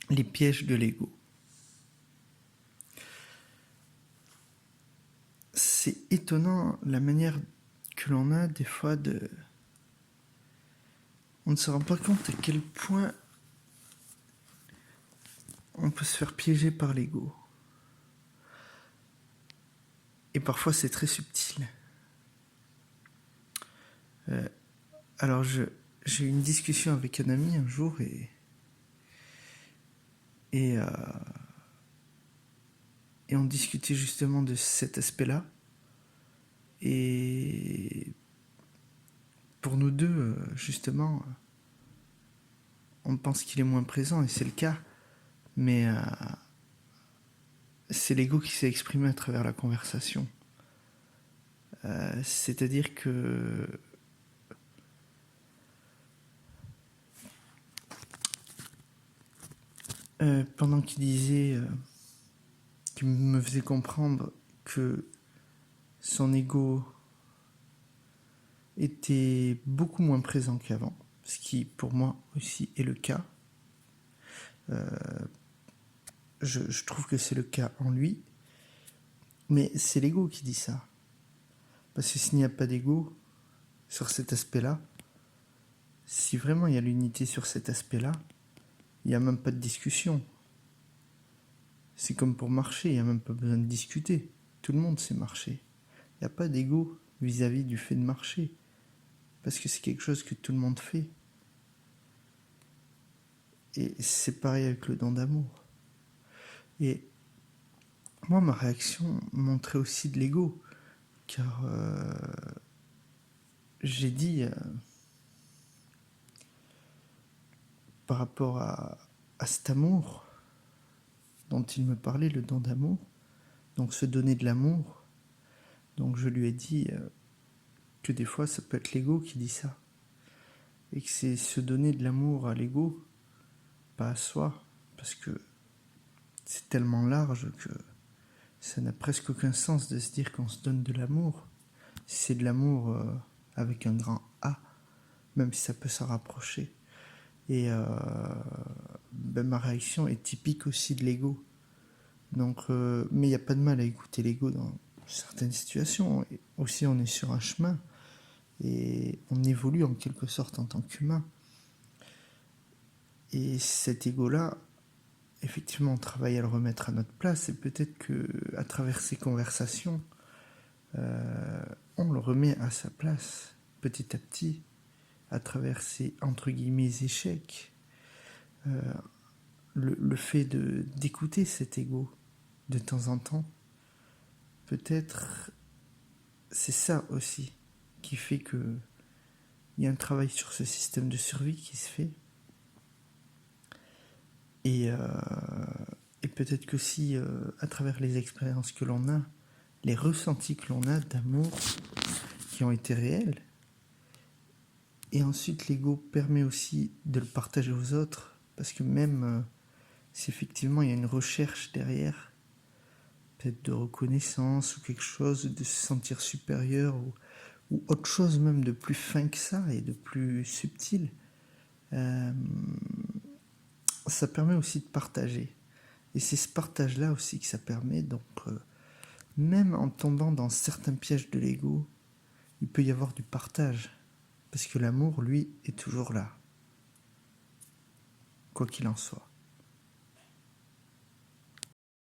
les pièges de l'ego. C'est étonnant la manière que l'on a des fois de... On ne se rend pas compte à quel point on peut se faire piéger par l'ego. Et parfois c'est très subtil. Alors j'ai eu une discussion avec un ami un jour et on discutait justement de cet aspect-là. Et pour nous deux, justement, on pense qu'il est moins présent, et c'est le cas, mais c'est l'ego qui s'est exprimé à travers la conversation. C'est-à-dire que pendant qu'il disait, qu'il me faisait comprendre que son ego était beaucoup moins présent qu'avant, ce qui pour moi aussi est le cas. Je trouve que c'est le cas en lui, mais c'est l'ego qui dit ça. Parce que s'il n'y a pas d'ego sur cet aspect-là, si vraiment il y a l'unité sur cet aspect-là, il n'y a même pas de discussion. C'est comme pour marcher, il n'y a même pas besoin de discuter. Tout le monde sait marcher. Il n'y a pas d'ego vis-à-vis du fait de marcher. Parce que c'est quelque chose que tout le monde fait. Et c'est pareil avec le don d'amour. Et moi, ma réaction montrait aussi de l'ego. Car j'ai dit, par rapport à cet amour dont il me parlait, le don d'amour, donc se donner de l'amour, donc je lui ai dit que des fois ça peut être l'ego qui dit ça. Et que c'est se donner de l'amour à l'ego, pas à soi, parce que c'est tellement large que ça n'a presque aucun sens de se dire qu'on se donne de l'amour. C'est de l'amour avec un grand A, même si ça peut s'en rapprocher. Et ma réaction est typique aussi de l'ego. Donc, mais il n'y a pas de mal à écouter l'ego dans certaines situations. Et aussi, on est sur un chemin et on évolue en quelque sorte en tant qu'humain. Et cet ego-là, effectivement, on travaille à le remettre à notre place, et peut-être qu'à travers ces conversations, on le remet à sa place, petit à petit, à travers ces, entre guillemets, échecs. Le fait d'écouter cet ego de temps en temps, peut-être c'est ça aussi qui fait que il y a un travail sur ce système de survie qui se fait. Et peut-être qu'aussi, à travers les expériences que l'on a, les ressentis que l'on a d'amour qui ont été réels, et ensuite l'ego permet aussi de le partager aux autres, parce que même si effectivement il y a une recherche derrière, peut-être de reconnaissance ou quelque chose, de se sentir supérieur, ou autre chose même de plus fin que ça et de plus subtil, ça permet aussi de partager. Et c'est ce partage-là aussi que ça permet. Donc, même en tombant dans certains pièges de l'ego, il peut y avoir du partage. Parce que l'amour, lui, est toujours là. Quoi qu'il en soit.